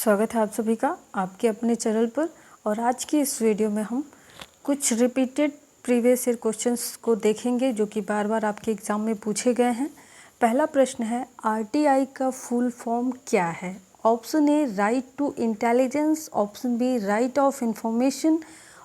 स्वागत है आप सभी का आपके अपने चैनल पर। और आज की इस वीडियो में हम कुछ रिपीटेड प्रीवियस ईयर क्वेश्चंस को देखेंगे जो कि बार बार आपके एग्ज़ाम में पूछे गए हैं। पहला प्रश्न है, आरटीआई का फुल फॉर्म क्या है? Option A right to intelligence, option B right of information,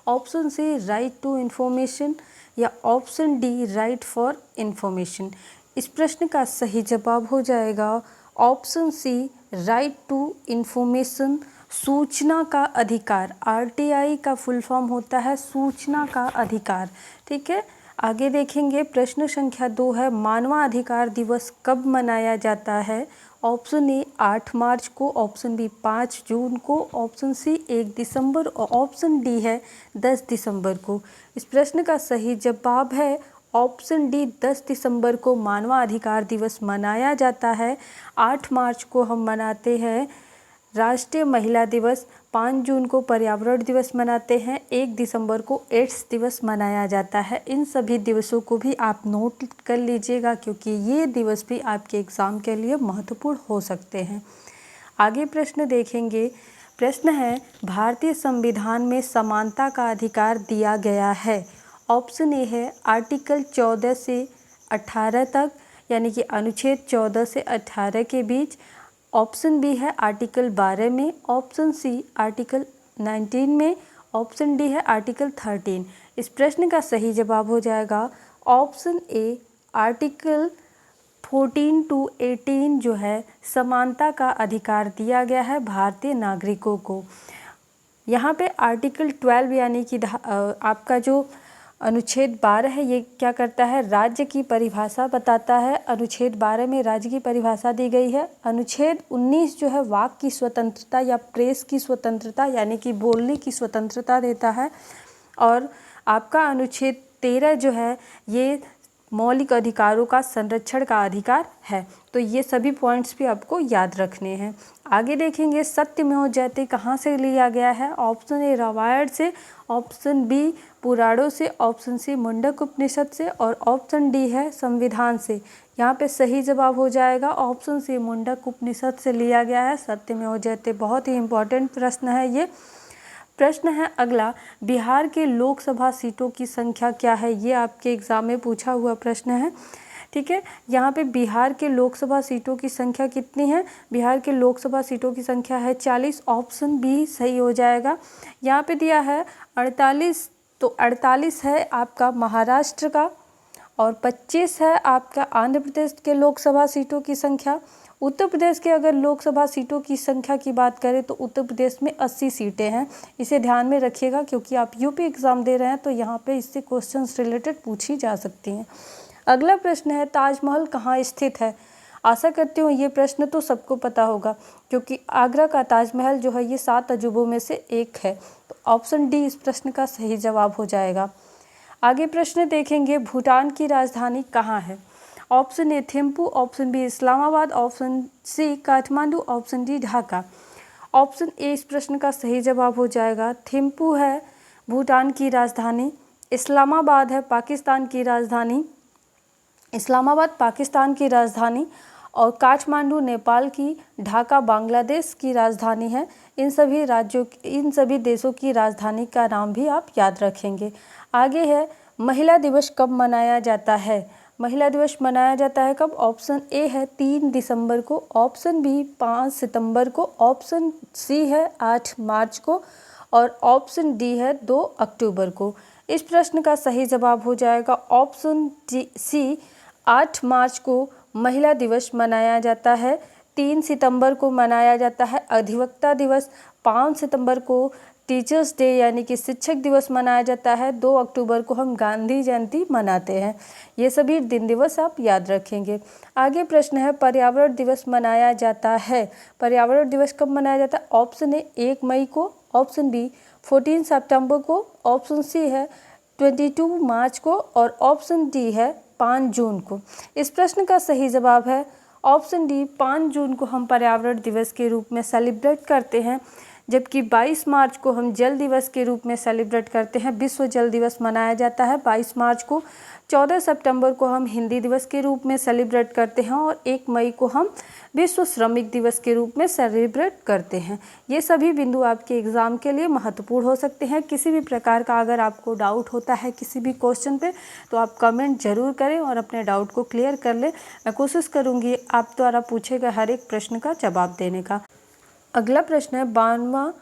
option C right to information या option D right for information. इस प्रश्न का सही जवाब हो जाएगा option C right to information, सूचना का अधिकार। आरटीआई का फुल फॉर्म होता है सूचना का अधिकार। ठीक है, आगे देखेंगे। प्रश्न संख्या 2 है, मानवाधिकार दिवस कब मनाया जाता है? ऑप्शन ए 8 मार्च को, ऑप्शन बी 5 जून को, ऑप्शन सी 1 दिसंबर और ऑप्शन डी है 10 दिसंबर को। इस प्रश्न का सही जवाब है ऑप्शन डी 10 दिसंबर को मानवाधिकार दिवस मनाया जाता है। 8 मार्च को हम मनाते हैं राष्ट्रीय महिला दिवस, 5 जून को पर्यावरण दिवस मनाते हैं, 1 दिसंबर को एड्स दिवस मनाया जाता है। इन सभी दिवसों को भी आप नोट कर लीजिएगा क्योंकि ये दिवस भी आपके एग्ज़ाम के लिए महत्वपूर्ण हो सकते हैं। आगे प्रश्न देखेंगे। प्रश्न है, भारतीय संविधान में समानता का अधिकार दिया गया है। ऑप्शन ए है आर्टिकल 14 से 18 तक, यानी कि अनुच्छेद 14 से 18 के बीच। ऑप्शन बी है आर्टिकल 12 में, ऑप्शन सी आर्टिकल 19 में, ऑप्शन डी है आर्टिकल 13। इस प्रश्न का सही जवाब हो जाएगा ऑप्शन ए आर्टिकल 14 टू 18 जो है समानता का अधिकार दिया गया है भारतीय नागरिकों को। यहाँ पे आर्टिकल 12 यानी कि आपका जो अनुच्छेद 12 है ये क्या करता है, राज्य की परिभाषा बताता है। अनुच्छेद 12 में राज्य की परिभाषा दी गई है। अनुच्छेद 19 जो है वाक की स्वतंत्रता या प्रेस की स्वतंत्रता यानी कि बोलने की स्वतंत्रता देता है। और आपका अनुच्छेद 13 जो है ये मौलिक अधिकारों का संरक्षण का अधिकार है। तो ये सभी पॉइंट्स भी आपको याद रखने हैं। आगे देखेंगे, सत्यमेव जयते कहाँ से लिया गया है? ऑप्शन ए रामायण से, ऑप्शन बी पुराणों से, ऑप्शन सी मुंडक उपनिषद से और ऑप्शन डी है संविधान से। यहाँ पे सही जवाब हो जाएगा ऑप्शन सी मुंडक उपनिषद से लिया गया है सत्यमेव जयते। बहुत ही इम्पोर्टेंट प्रश्न है ये। प्रश्न है अगला, बिहार के लोकसभा सीटों की संख्या क्या है? ये आपके एग्जाम में पूछा हुआ प्रश्न है। ठीक है, यहाँ पे बिहार के लोकसभा सीटों की संख्या कितनी है? बिहार के लोकसभा सीटों की संख्या है 40। ऑप्शन बी सही हो जाएगा। यहाँ पे दिया है 48, तो 48 है आपका महाराष्ट्र का और 25 है आपका आंध्र प्रदेश के लोकसभा सीटों की संख्या। उत्तर प्रदेश के अगर लोकसभा सीटों की संख्या की बात करें तो उत्तर प्रदेश में 80 सीटें हैं। इसे ध्यान में रखिएगा क्योंकि आप यूपी एग्ज़ाम दे रहे हैं तो यहाँ पे इससे क्वेश्चंस रिलेटेड पूछी जा सकती हैं। अगला प्रश्न है, ताजमहल कहाँ स्थित है? आशा करती हूँ ये प्रश्न तो सबको पता होगा क्योंकि आगरा का ताजमहल जो है ये 7 अजूबों में से एक है। तो ऑप्शन डी इस प्रश्न का सही जवाब हो जाएगा। आगे प्रश्न देखेंगे, भूटान की राजधानी कहाँ है? Option A Thimphu, option B Islamabad, option C Kathmandu, option D Dhaka. Option A इस प्रश्न का सही जवाब हो जाएगा। थिम्पू है भूटान की राजधानी, इस्लामाबाद है पाकिस्तान की राजधानी, इस्लामाबाद पाकिस्तान की राजधानी और काठमांडू नेपाल की, ढाका बांग्लादेश की राजधानी है। इन सभी देशों की राजधानी का नाम भी आप याद रखेंगे। आगे है, महिला दिवस कब मनाया जाता है? महिला दिवस मनाया जाता है कब? ऑप्शन ए है 3 दिसंबर को, ऑप्शन बी 5 सितंबर को, ऑप्शन सी है 8 मार्च को और ऑप्शन डी है 2 अक्टूबर को। इस प्रश्न का सही जवाब हो जाएगा ऑप्शन सी 8 मार्च को महिला दिवस मनाया जाता है। 3 सितंबर को मनाया जाता है अधिवक्ता दिवस, 5 सितंबर को टीचर्स डे यानी कि शिक्षक दिवस मनाया जाता है, 2 अक्टूबर को हम गांधी जयंती मनाते हैं। ये सभी दिन दिवस आप याद रखेंगे। आगे प्रश्न है, पर्यावरण दिवस मनाया जाता है। पर्यावरण दिवस कब मनाया जाता है? ऑप्शन ए 1 मई को, ऑप्शन बी 14 सितंबर को, ऑप्शन सी है 22 मार्च को और ऑप्शन डी है 5 जून को। इस प्रश्न का सही जवाब है ऑप्शन डी 5 जून को हम पर्यावरण दिवस के रूप में सेलिब्रेट करते हैं। जबकि 22 मार्च को हम जल दिवस के रूप में सेलिब्रेट करते हैं, विश्व जल दिवस मनाया जाता है 22 मार्च को। 14 सितंबर को हम हिंदी दिवस के रूप में सेलिब्रेट करते हैं और 1 मई को हम विश्व श्रमिक दिवस के रूप में सेलिब्रेट करते हैं। ये सभी बिंदु आपके एग्ज़ाम के लिए महत्वपूर्ण हो सकते हैं। किसी भी प्रकार का अगर आपको डाउट होता है किसी भी क्वेश्चन पे तो आप कमेंट ज़रूर करें और अपने डाउट को क्लियर कर लें। मैं कोशिश करूँगी आप द्वारा पूछे गए हर एक प्रश्न का जवाब देने का। अगला प्रश्न है 52वां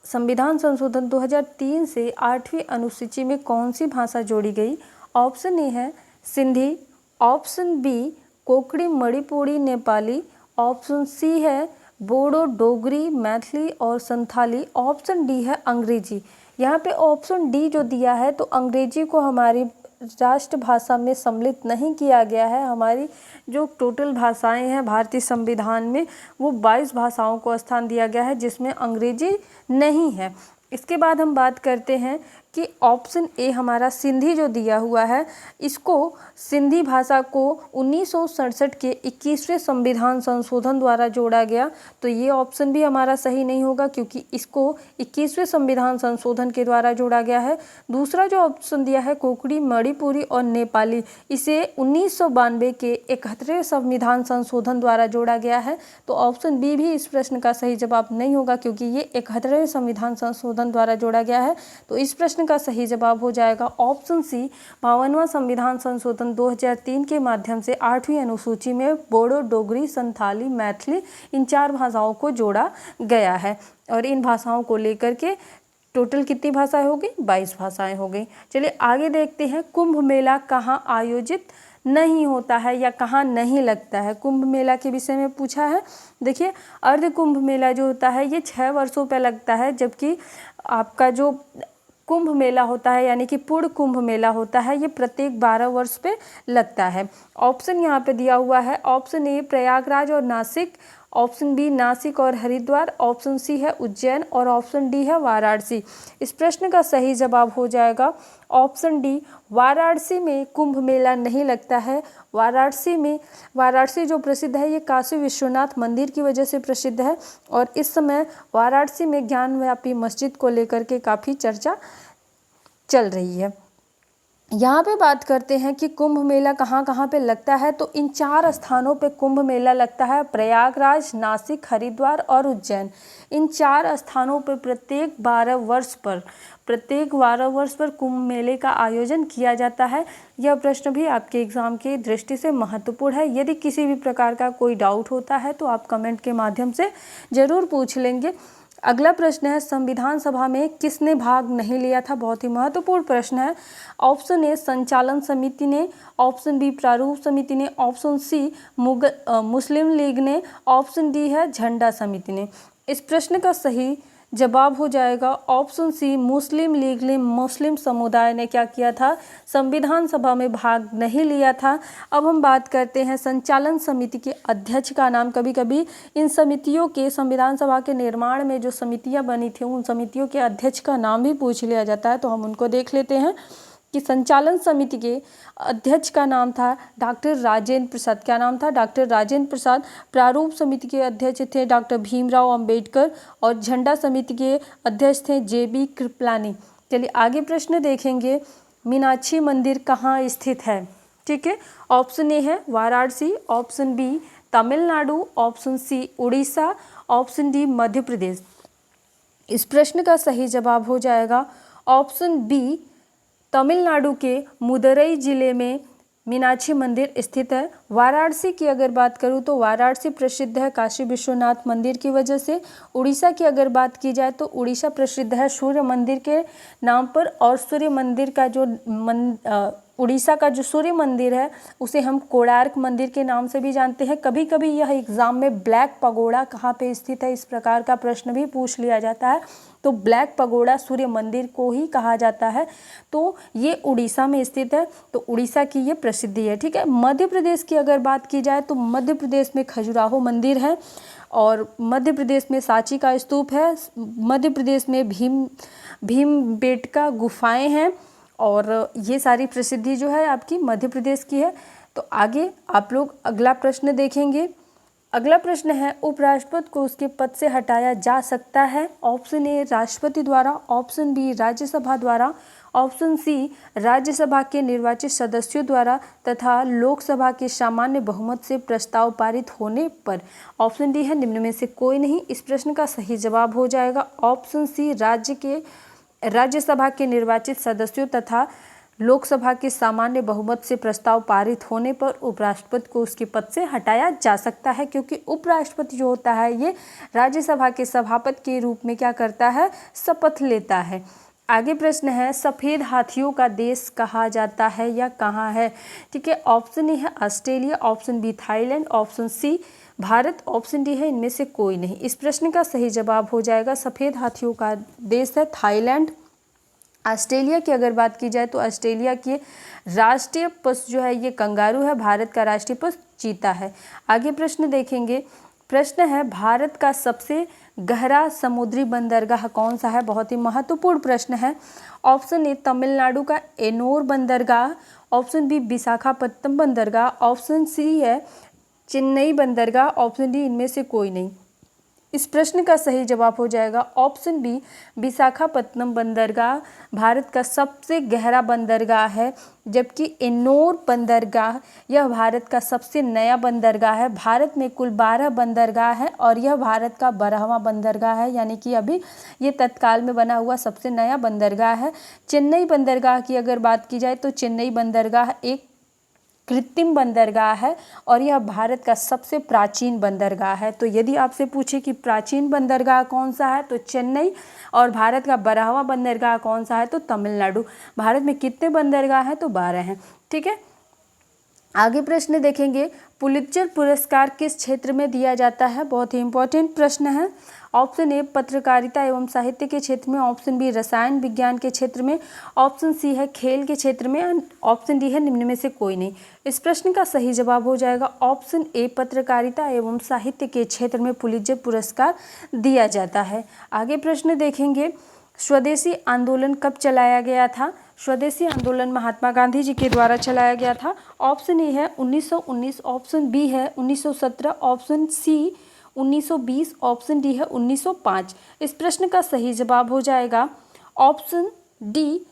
संविधान संशोधन 2003 से 8वीं अनुसूची में कौन सी भाषा जोड़ी गई? ऑप्शन ए है Sindhi, option B Konkani Manipuri Nepali, option C है बोडो डोगरी मैथिली और संथाली, ऑप्शन डी है अंग्रेजी। यहाँ पे ऑप्शन डी जो दिया है तो अंग्रेजी को हमारी राष्ट्रभाषा में सम्मिलित नहीं किया गया है। हमारी जो टोटल भाषाएं हैं भारतीय संविधान में वो 22 भाषाओं को स्थान दिया गया है जिसमें अंग्रेजी नहीं है। इसके बाद हम बात करते हैं कि ऑप्शन ए हमारा सिंधी जो दिया हुआ है, इसको सिंधी भाषा को 1967 के 21वें संविधान संशोधन द्वारा जोड़ा गया, तो ये ऑप्शन भी हमारा सही नहीं होगा क्योंकि इसको 21वें संविधान संशोधन के द्वारा जोड़ा गया है। दूसरा जो ऑप्शन दिया है कोंकणी मणिपुरी और नेपाली, इसे 1992 के 71वें संविधान संशोधन द्वारा जोड़ा गया है, तो ऑप्शन बी भी इस प्रश्न का सही जवाब नहीं होगा क्योंकि ये 71वें संविधान संशोधन द्वारा जोड़ा गया है। तो इस प्रश्न का सही जवाब हो जाएगा ऑप्शन सी 52वां संविधान संशोधन 2003 के माध्यम से 8वीं अनुसूची में बोडो डोगरी संथाली मैथिली इन 4 भाषाओं को जोड़ा गया है और इन भाषाओं को लेकर के टोटल कितनी भाषाएं हो गई? 22 भाषाएं हो गई। चलिए आगे देखते हैं कुंभ मेला कहाँ आयोजित नहीं होता है या कहाँ नहीं लगता है। कुंभ मेला के विषय में पूछा है। देखिए अर्ध कुंभ मेला जो होता है ये 6 वर्षों पर लगता है, जबकि आपका जो कुंभ मेला होता है यानी कि पूर्ण कुंभ मेला होता है ये प्रत्येक 12 वर्ष पे लगता है। ऑप्शन यहाँ पे दिया हुआ है, ऑप्शन ए प्रयागराज और नासिक, ऑप्शन बी नासिक और हरिद्वार, ऑप्शन सी है उज्जैन और ऑप्शन डी है वाराणसी। इस प्रश्न का सही जवाब हो जाएगा ऑप्शन डी, वाराणसी में कुंभ मेला नहीं लगता है। वाराणसी जो प्रसिद्ध है ये काशी विश्वनाथ मंदिर की वजह से प्रसिद्ध है और इस समय वाराणसी में ज्ञानव्यापी मस्जिद को लेकर के काफ़ी चर्चा चल रही है। यहाँ पे बात करते हैं कि कुंभ मेला कहाँ कहाँ पे लगता है, तो इन 4 स्थानों पे कुंभ मेला लगता है, प्रयागराज, नासिक, हरिद्वार और उज्जैन। इन 4 स्थानों पर प्रत्येक 12 वर्ष पर कुंभ मेले का आयोजन किया जाता है। यह प्रश्न भी आपके एग्ज़ाम की दृष्टि से महत्वपूर्ण है। यदि किसी भी प्रकार का कोई डाउट होता है तो आप कमेंट के माध्यम से ज़रूर पूछ लेंगे। अगला प्रश्न है संविधान सभा में किसने भाग नहीं लिया था? बहुत ही महत्वपूर्ण प्रश्न है। ऑप्शन ए संचालन समिति ने, ऑप्शन बी प्रारूप समिति ने, ऑप्शन सी मुस्लिम लीग ने, ऑप्शन डी है झंडा समिति ने। इस प्रश्न का सही जवाब हो जाएगा ऑप्शन सी मुस्लिम लीग ने, मुस्लिम समुदाय ने क्या किया था? संविधान सभा में भाग नहीं लिया था। अब हम बात करते हैं संचालन समिति के अध्यक्ष का नाम। कभी कभी इन समितियों के संविधान सभा के निर्माण में जो समितियां बनी थी उन समितियों के अध्यक्ष का नाम भी पूछ लिया जाता है, तो हम उनको देख लेते हैं कि संचालन समिति के अध्यक्ष का नाम था डॉक्टर राजेंद्र प्रसाद। क्या नाम था? डॉक्टर राजेंद्र प्रसाद। प्रारूप समिति के अध्यक्ष थे डॉक्टर भीमराव अंबेडकर और झंडा समिति के अध्यक्ष थे JB कृपलानी। चलिए आगे प्रश्न देखेंगे। मीनाक्षी मंदिर कहाँ स्थित है? ठीक है, ऑप्शन ए है Varanasi, option B Tamil Nadu, option C Odisha, option D Madhya Pradesh. इस प्रश्न का सही जवाब हो जाएगा ऑप्शन बी, तमिलनाडु के मदुरई जिले में मीनाक्षी मंदिर स्थित है। वाराणसी की अगर बात करूँ तो वाराणसी प्रसिद्ध है काशी विश्वनाथ मंदिर की वजह से। उड़ीसा की अगर बात की जाए तो उड़ीसा प्रसिद्ध है सूर्य मंदिर के नाम पर, और सूर्य मंदिर का जो उड़ीसा का जो सूर्य मंदिर है उसे हम कोणार्क मंदिर के नाम से भी जानते हैं। कभी कभी यह एग्ज़ाम में ब्लैक पगोड़ा कहाँ पे स्थित है इस प्रकार का प्रश्न भी पूछ लिया जाता है, तो ब्लैक पगोड़ा सूर्य मंदिर को ही कहा जाता है, तो ये उड़ीसा में स्थित है, तो उड़ीसा की ये प्रसिद्धि है। ठीक है, मध्य प्रदेश की अगर बात की जाए तो मध्य प्रदेश में खजुराहो मंदिर है और मध्य प्रदेश में सांची का स्तूप है, मध्य प्रदेश में भीमबेटका गुफाएं हैं और ये सारी प्रसिद्धि जो है आपकी मध्य प्रदेश की है। तो आगे आप लोग अगला प्रश्न देखेंगे अगला प्रश्न है, उपराष्ट्रपति को उसके पद से हटाया जा सकता है? ऑप्शन ए राष्ट्रपति द्वारा, ऑप्शन बी राज्यसभा द्वारा, ऑप्शन सी राज्यसभा के निर्वाचित सदस्यों द्वारा तथा लोकसभा के सामान्य बहुमत से प्रस्ताव पारित होने पर। ऑप्शन डी है निम्न में से कोई नहीं। इस प्रश्न का सही जवाब हो जाएगा ऑप्शन सी राज्यसभा के निर्वाचित सदस्यों तथा लोकसभा के सामान्य बहुमत से प्रस्ताव पारित होने पर उपराष्ट्रपति को उसके पद से हटाया जा सकता है, क्योंकि उपराष्ट्रपति जो होता है ये राज्यसभा के सभापति के रूप में क्या करता है, शपथ लेता है। आगे प्रश्न है, सफ़ेद हाथियों का देश कहा जाता है या कहाँ है? ठीक है, ऑप्शन ए है Australia, option B Thailand, option C Bharat, option D है इनमें से कोई नहीं। इस प्रश्न का सही जवाब हो जाएगा सफ़ेद हाथियों का देश है थाईलैंड। ऑस्ट्रेलिया की अगर बात की जाए तो ऑस्ट्रेलिया के राष्ट्रीय पशु जो है ये कंगारू है, भारत का राष्ट्रीय पशु चीता है। आगे प्रश्न देखेंगे, प्रश्न है भारत का सबसे गहरा समुद्री बंदरगाह कौन सा है? बहुत ही महत्वपूर्ण प्रश्न है। ऑप्शन ए तमिलनाडु का एनोर बंदरगाह, ऑप्शन बी विशाखापत्तनम बंदरगाह, ऑप्शन सी है चेन्नई बंदरगाह, ऑप्शन डी इनमें से कोई नहीं। इस प्रश्न का सही जवाब हो जाएगा ऑप्शन बी विशाखापत्तनम बंदरगाह भारत का सबसे गहरा बंदरगाह है, जबकि एन्नोर बंदरगाह यह भारत का सबसे नया बंदरगाह है। भारत में कुल 12 बंदरगाह है और यह भारत का 12वां बंदरगाह है, यानी कि अभी ये तत्काल में बना हुआ सबसे नया बंदरगाह है। चेन्नई बंदरगाह की अगर बात की जाए तो चेन्नई बंदरगाह एक कृत्रिम बंदरगाह है और यह भारत का सबसे प्राचीन बंदरगाह है। तो यदि आपसे पूछे कि प्राचीन बंदरगाह कौन सा है तो चेन्नई, और भारत का 12वां बंदरगाह कौन सा है तो तमिलनाडु। भारत में कितने बंदरगाह हैं तो 12 हैं। ठीक है, आगे प्रश्न देखेंगे, पुलित्जर पुरस्कार किस क्षेत्र में दिया जाता है? बहुत ही इंपॉर्टेंट प्रश्न है। ऑप्शन ए पत्रकारिता एवं साहित्य के क्षेत्र में, ऑप्शन बी रसायन विज्ञान के क्षेत्र में, ऑप्शन सी है खेल के क्षेत्र में, ऑप्शन डी है निम्न में से कोई नहीं। इस प्रश्न का सही जवाब हो जाएगा ऑप्शन ए पत्रकारिता एवं साहित्य के क्षेत्र में पुलित्जर पुरस्कार दिया जाता है। आगे प्रश्न देखेंगे, स्वदेशी आंदोलन कब चलाया गया था? स्वदेशी आंदोलन महात्मा गांधी जी के द्वारा चलाया गया था। ऑप्शन ए है 1919, ऑप्शन बी है 1917, ऑप्शन सी 1920, ऑप्शन डी है 1905। इस प्रश्न का सही जवाब हो जाएगा ऑप्शन डी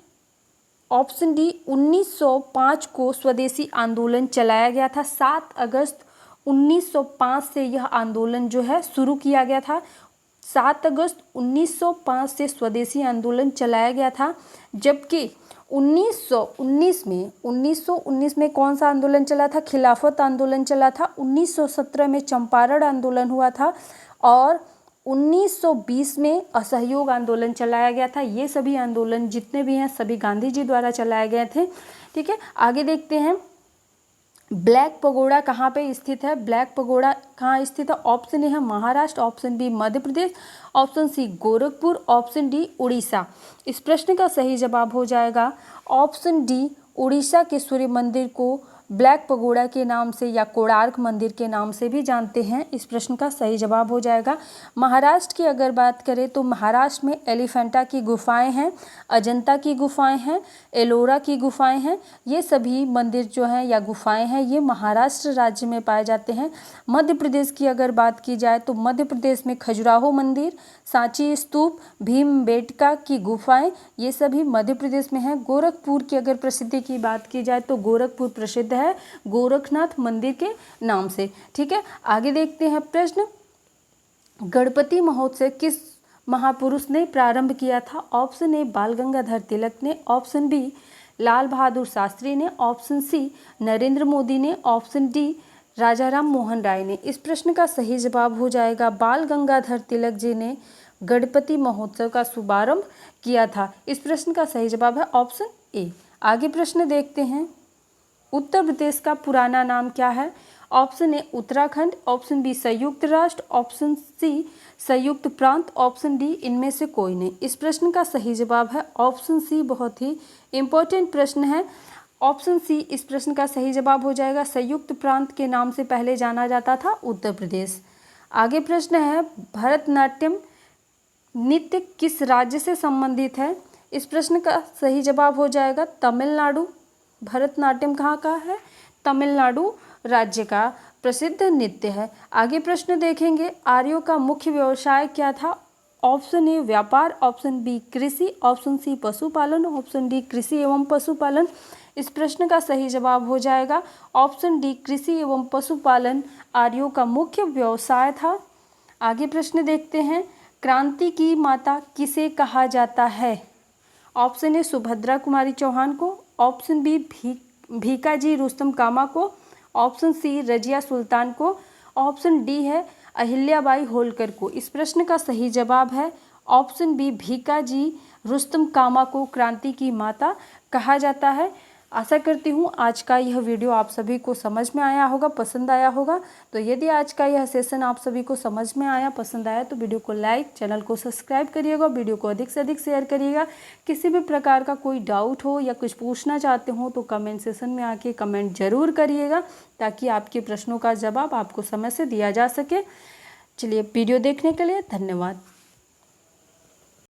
1905 को स्वदेशी आंदोलन चलाया गया था। 7 अगस्त 1905 से यह आंदोलन जो है शुरू किया गया था। 7 अगस्त 1905 से स्वदेशी आंदोलन चलाया गया था, जबकि 1919 में कौन सा आंदोलन चला था? खिलाफत आंदोलन चला था। 1917 में चंपारण आंदोलन हुआ था और 1920 में असहयोग आंदोलन चलाया गया था। ये सभी आंदोलन जितने भी हैं सभी गांधी जी द्वारा चलाए गए थे। ठीक है, आगे देखते हैं, ब्लैक पगोड़ा कहाँ पे स्थित है? ब्लैक पगोड़ा कहाँ स्थित है? ऑप्शन ए है Maharashtra, option B Madhya Pradesh, option C Gorakhpur, option D Orissa. इस प्रश्न का सही जवाब हो जाएगा ऑप्शन डी, उड़ीसा के सूर्य मंदिर को ब्लैक पगोड़ा के नाम से या कोणार्क मंदिर के नाम से भी जानते हैं। इस प्रश्न का सही जवाब हो जाएगा। महाराष्ट्र की अगर बात करें तो महाराष्ट्र में एलिफेंटा की गुफाएं हैं, अजंता की गुफाएं हैं, एलोरा की गुफाएं हैं। ये सभी मंदिर जो हैं या गुफाएं हैं ये महाराष्ट्र राज्य में पाए जाते हैं। मध्य प्रदेश की अगर बात की जाए तो मध्य प्रदेश में खजुराहो मंदिर, सांची स्तूप, भीमबेटका की गुफाएं ये सभी मध्य प्रदेश में हैं। गोरखपुर की अगर प्रसिद्धि की बात की जाए तो गोरखपुर प्रसिद्ध है गोरखनाथ मंदिर के नाम से। ठीक है, आगे देखते हैं प्रश्न, गणपति महोत्सव किस महापुरुष ने प्रारंभ किया था? ऑप्शन ए बाल गंगाधर तिलक ने, ऑप्शन बी लाल बहादुर शास्त्री ने, ऑप्शन सी नरेंद्र मोदी ने, ऑप्शन डी राजा राम मोहन राय ने। इस प्रश्न का सही जवाब हो जाएगा बाल गंगाधर तिलक जी ने गणपति महोत्सव का शुभारंभ किया था। इस प्रश्न का सही जवाब है ऑप्शन ए। आगे प्रश्न देखते हैं, उत्तर प्रदेश का पुराना नाम क्या है? Option A Uttarakhand, option B संयुक्त राष्ट्र, ऑप्शन सी संयुक्त प्रांत, ऑप्शन डी इनमें से कोई नहीं। इस प्रश्न का सही जवाब है ऑप्शन सी। बहुत ही इंपॉर्टेंट प्रश्न है ऑप्शन सी। इस प्रश्न का सही जवाब हो जाएगा संयुक्त प्रांत के नाम से पहले जाना जाता था उत्तर प्रदेश। आगे प्रश्न है, भरतनाट्यम नृत्य किस राज्य से संबंधित है? इस प्रश्न का सही जवाब हो जाएगा तमिलनाडु। भरतनाट्यम कहाँ का है? तमिलनाडु राज्य का प्रसिद्ध नृत्य है। आगे प्रश्न देखेंगे, आर्यों का मुख्य व्यवसाय क्या था? ऑप्शन ए व्यापार, ऑप्शन बी कृषि, ऑप्शन सी पशुपालन, ऑप्शन डी कृषि एवं पशुपालन। इस प्रश्न का सही जवाब हो जाएगा ऑप्शन डी कृषि एवं पशुपालन आर्यों का मुख्य व्यवसाय था। आगे प्रश्न देखते हैं, क्रांति की माता किसे कहा जाता है? ऑप्शन ए सुभद्रा कुमारी चौहान को, ऑप्शन बी भीकाजी रुस्तम कामा को, ऑप्शन सी रजिया सुल्तान को, ऑप्शन डी है अहिल्याबाई होलकर को। इस प्रश्न का सही जवाब है ऑप्शन बी भीकाजी रुस्तम कामा को क्रांति की माता कहा जाता है। आशा करती हूँ आज का यह वीडियो आप सभी को समझ में आया होगा, पसंद आया होगा। तो यदि आज का यह सेशन आप सभी को समझ में आया, पसंद आया तो वीडियो को लाइक, चैनल को सब्सक्राइब करिएगा, वीडियो को अधिक से अधिक शेयर करिएगा। किसी भी प्रकार का कोई डाउट हो या कुछ पूछना चाहते हो तो कमेंट सेशन में आके कमेंट जरूर करिएगा, ताकि आपके प्रश्नों का जवाब आपको समय से दिया जा सके। चलिए, वीडियो देखने के लिए धन्यवाद।